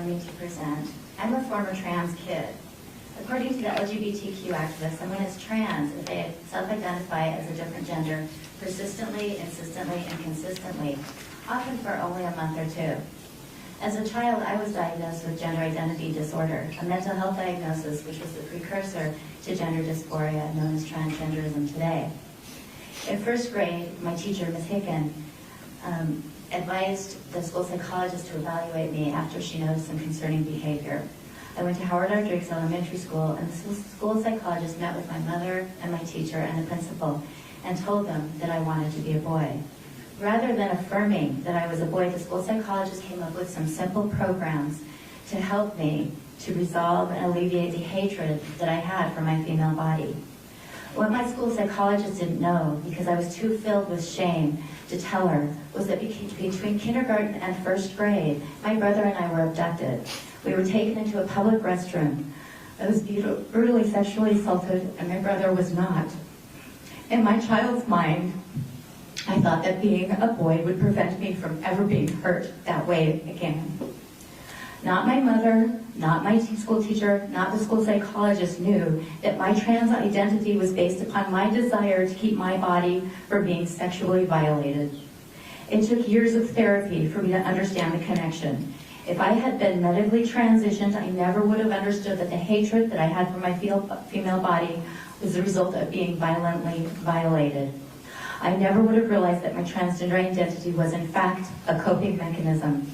me to present. I'm a former trans kid. According to the LGBTQ activists, someone is trans if they self-identify as a different gender persistently, insistently, and consistently, often for only a month or two. As a child, I was diagnosed with gender identity disorder, a mental health diagnosis which was the precursor to gender dysphoria, known as transgenderism today. In first grade, my teacher, Ms. Hicken, advised the school psychologist to evaluate me after she noticed some concerning behavior. I went to Howard R. Driggs Elementary School, and the school psychologist met with my mother and my teacher and the principal and told them that I wanted to be a boy. Rather than affirming that I was a boy, the school psychologist came up with some simple programs to help me to resolve and alleviate the hatred that I had for my female body. What my school psychologist didn't know, because I was too filled with shame to tell her, was that between kindergarten and first grade, my brother and I were abducted. We were taken into a public restroom. I was brutally sexually assaulted, and my brother was not. In my child's mind, I thought that being a boy would prevent me from ever being hurt that way again. Not my mother, not my school teacher, not the school psychologist knew that my trans identity was based upon my desire to keep my body from being sexually violated. It took years of therapy for me to understand the connection. If I had been medically transitioned, I never would have understood that the hatred that I had for my female body was the result of being violently violated. I never would have realized that my transgender identity was in fact a coping mechanism.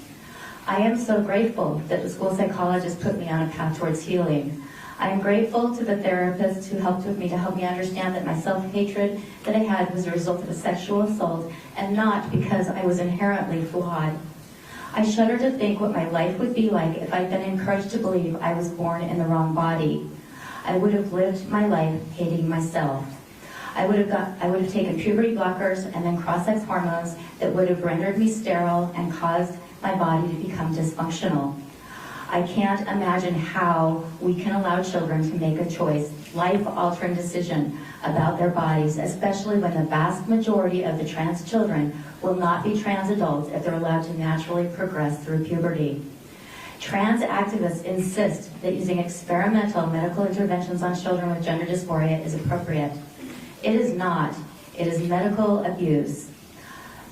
I am so grateful that the school psychologist put me on a path towards healing. I am grateful to the therapists who helped with me to help me understand that my self-hatred that I had was a result of a sexual assault and not because I was inherently flawed. I shudder to think what my life would be like if I'd been encouraged to believe I was born in the wrong body. I would have lived my life hating myself. I would have taken puberty blockers and then cross-sex hormones that would have rendered me sterile and caused my body to become dysfunctional. I can't imagine how we can allow children to make a choice, life-altering decision about their bodies, especially when the vast majority of the trans children will not be trans adults if they're allowed to naturally progress through puberty. Trans activists insist that using experimental medical interventions on children with gender dysphoria is appropriate. It is not. It is medical abuse.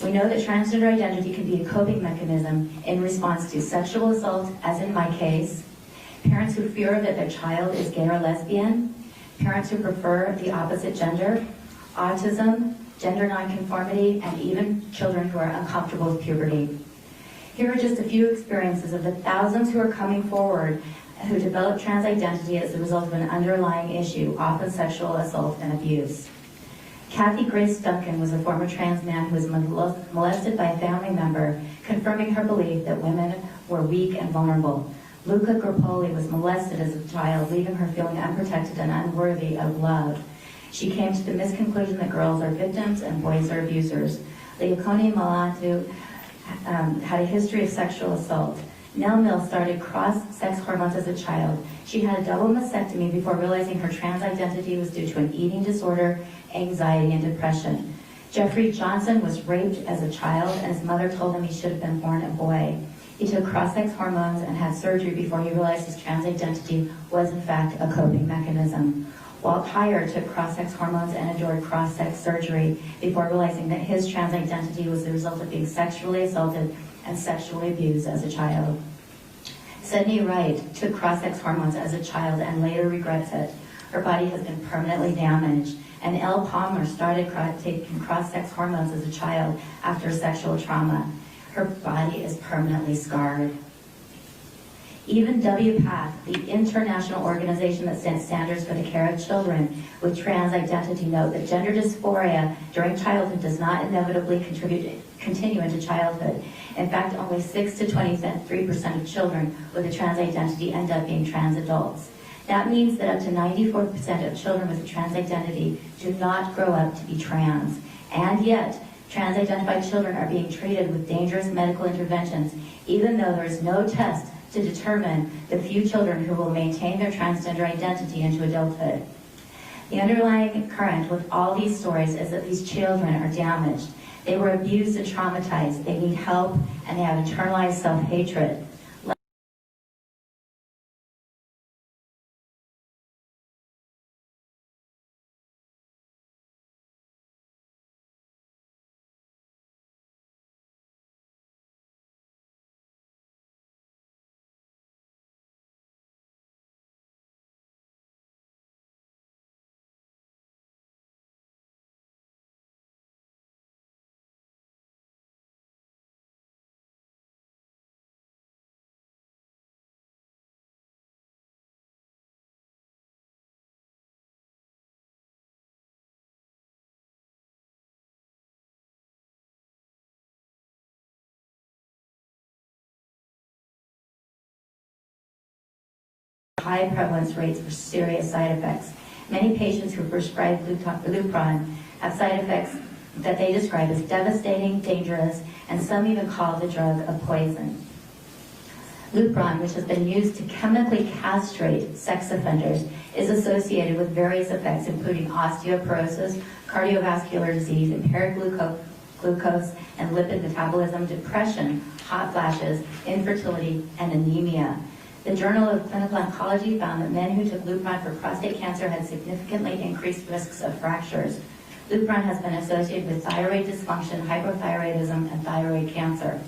We know that transgender identity can be a coping mechanism in response to sexual assault, as in my case, parents who fear that their child is gay or lesbian, parents who prefer the opposite gender, autism, gender nonconformity, and even children who are uncomfortable with puberty. Here are just a few experiences of the thousands who are coming forward who develop trans identity as a result of an underlying issue, often sexual assault and abuse. Kathy Grace Duncan was a former trans man who was molested by a family member, confirming her belief that women were weak and vulnerable. Luca Grappoli was molested as a child, leaving her feeling unprotected and unworthy of love. She came to the misconclusion that girls are victims and boys are abusers. Leokone Malatu had a history of sexual assault. Nell Mill started cross-sex hormones as a child. She had a double mastectomy before realizing her trans identity was due to an eating disorder, anxiety, and depression. Jeffrey Johnson was raped as a child, and his mother told him he should have been born a boy. He took cross-sex hormones and had surgery before he realized his trans identity was in fact a coping mechanism. Walt Heyer took cross-sex hormones and endured cross-sex surgery before realizing that his trans identity was the result of being sexually assaulted and sexually abused as a child. Sydney Wright took cross-sex hormones as a child and later regrets it. Her body has been permanently damaged. And Elle Palmer started taking cross-sex hormones as a child after sexual trauma. Her body is permanently scarred. Even WPATH, the international organization that sets standards for the care of children with trans identity, note that gender dysphoria during childhood does not inevitably continue into childhood. In fact, only 6 to 23% of children with a trans identity end up being trans adults. That means that up to 94% of children with a trans identity do not grow up to be trans. And yet, trans-identified children are being treated with dangerous medical interventions, even though there is no test to determine the few children who will maintain their transgender identity into adulthood. The underlying current with all these stories is that these children are damaged. They were abused and traumatized. They need help, and they have internalized self-hatred. high prevalence rates for serious side effects. Many patients who are prescribed Lupron have side effects that they describe as devastating, dangerous, and some even call the drug a poison. Lupron, which has been used to chemically castrate sex offenders, is associated with various effects, including osteoporosis, cardiovascular disease, impaired glucose and lipid metabolism, depression, hot flashes, infertility, and anemia. The Journal of Clinical Oncology found that men who took Lupron for prostate cancer had significantly increased risks of fractures. Lupron has been associated with thyroid dysfunction, hypothyroidism, and thyroid cancer.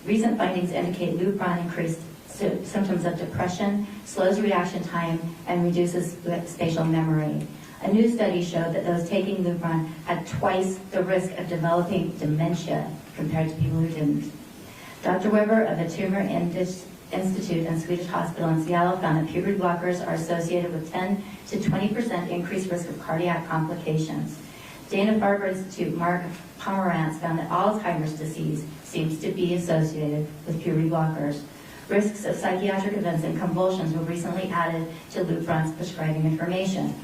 Recent findings indicate Lupron increased symptoms of depression, slows reaction time, and reduces spatial memory. A new study showed that those taking Lupron had twice the risk of developing dementia compared to people who didn't. Dr. Weber of the Tumor Institute and Swedish Hospital in Seattle found that puberty blockers are associated with 10 to 20% increased risk of cardiac complications. Dana-Farber Institute Mark Pomerantz found that Alzheimer's disease seems to be associated with puberty blockers. Risks of psychiatric events and convulsions were recently added to Lupron's prescribing information.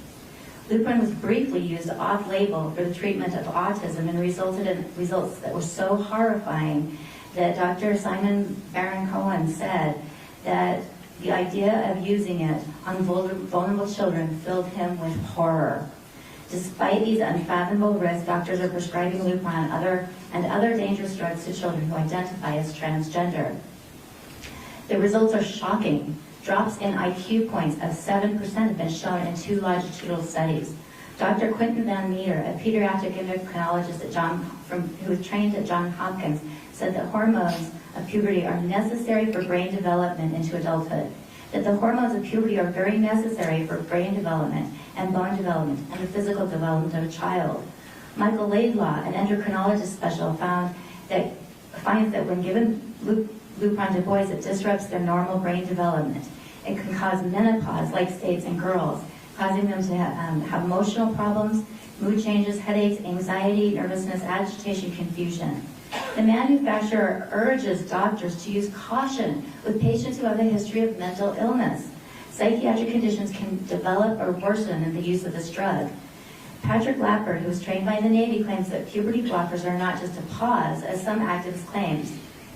Lupron was briefly used off-label for the treatment of autism and resulted in results that were so horrifying that Dr. Simon Baron-Cohen said that the idea of using it on vulnerable children filled him with horror. Despite these unfathomable risks, doctors are prescribing Lupron and other dangerous drugs to children who identify as transgender. The results are shocking. Drops in IQ points of 7% have been shown in 2 longitudinal studies. Dr. Quentin Van Meter, a pediatric endocrinologist who was trained at Johns Hopkins, said that hormones of puberty are necessary for brain development into adulthood, that the hormones of puberty are very necessary for brain development and bone development and the physical development of a child. Michael Laidlaw, an endocrinologist specialist, finds that when given Lupron to boys, it disrupts their normal brain development. It can cause menopause-like states in girls, causing them to have emotional problems, mood changes, headaches, anxiety, nervousness, agitation, confusion. The manufacturer urges doctors to use caution with patients who have a history of mental illness. Psychiatric conditions can develop or worsen in the use of this drug. Patrick Lappert, who was trained by the Navy, claims that puberty blockers are not just a pause, as some activists claim.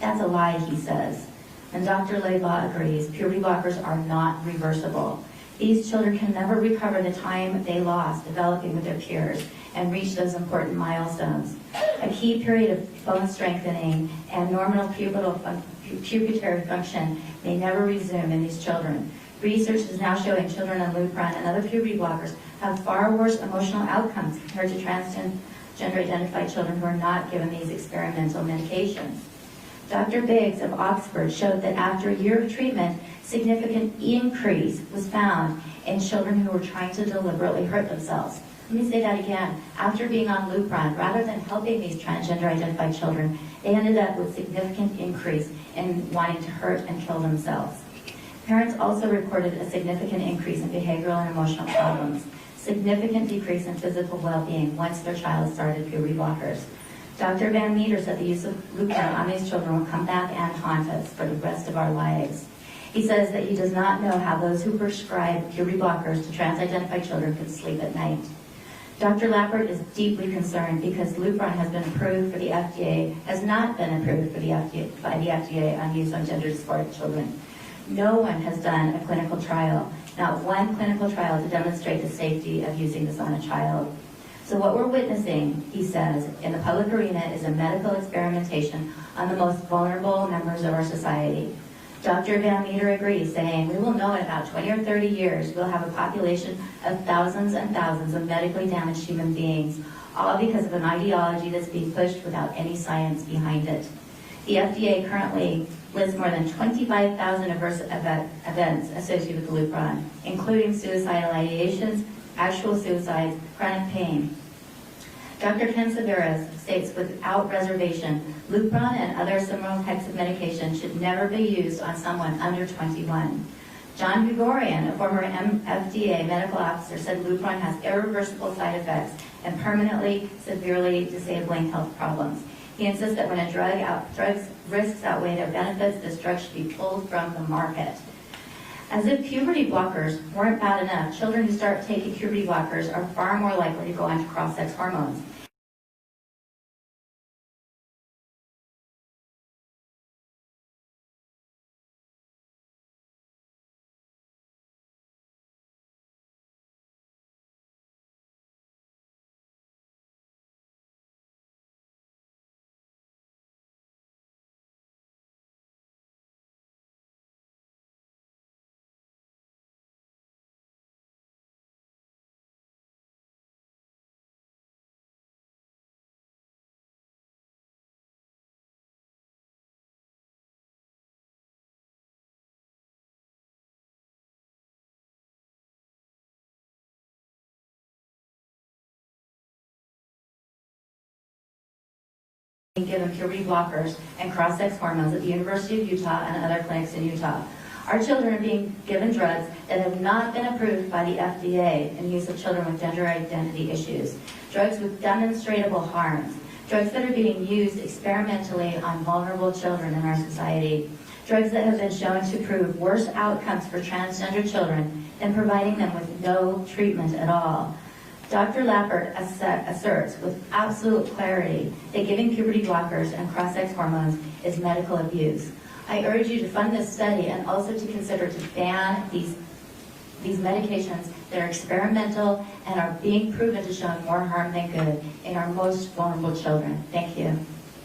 That's a lie, he says. And Dr. Laidlaw agrees, puberty blockers are not reversible. These children can never recover the time they lost developing with their peers and reach those important milestones. A key period of bone strengthening and normal pituitary function may never resume in these children. Research is now showing children on Lupron and other puberty blockers have far worse emotional outcomes compared to transgender-identified children who are not given these experimental medications. Dr. Biggs of Oxford showed that after a year of treatment, significant increase was found in children who were trying to deliberately hurt themselves. Let me say that again. After being on Lupron, rather than helping these transgender-identified children, they ended up with significant increase in wanting to hurt and kill themselves. Parents also reported a significant increase in behavioral and emotional problems, significant decrease in physical well-being once their child started puberty blockers. Dr. Van Meter said the use of Lupron on these children will come back and haunt us for the rest of our lives. He says that he does not know how those who prescribe puberty blockers to trans-identified children can sleep at night. Dr. Lappert is deeply concerned because Lupron has not been approved by the FDA on use on gender dysphoric children. No one has done a clinical trial, not one clinical trial to demonstrate the safety of using this on a child. So what we're witnessing, he says, in the public arena is a medical experimentation on the most vulnerable members of our society. Dr. Van Meter agrees, saying, we will know in about 20 or 30 years we'll have a population of thousands and thousands of medically damaged human beings, all because of an ideology that's being pushed without any science behind it. The FDA currently lists more than 25,000 adverse events associated with Lupron, including suicidal ideations, actual suicides, chronic pain. Dr. Ken Severas states without reservation, Lupron and other similar types of medication should never be used on someone under 21. John Grigorian, a former FDA medical officer, said Lupron has irreversible side effects and permanently, severely disabling health problems. He insists that when a drug's risks outweigh their benefits, this drug should be pulled from the market. As if puberty blockers weren't bad enough, children who start taking puberty blockers are far more likely to go onto cross-sex hormones. Given puberty blockers and cross-sex hormones at the University of Utah and other clinics in Utah. Our children are being given drugs that have not been approved by the FDA in use of children with gender identity issues, drugs with demonstrable harms, drugs that are being used experimentally on vulnerable children in our society, drugs that have been shown to prove worse outcomes for transgender children than providing them with no treatment at all. Dr. Lappert asserts with absolute clarity that giving puberty blockers and cross-sex hormones is medical abuse. I urge you to fund this study and also to consider to ban these medications that are experimental and are being proven to show more harm than good in our most vulnerable children. Thank you.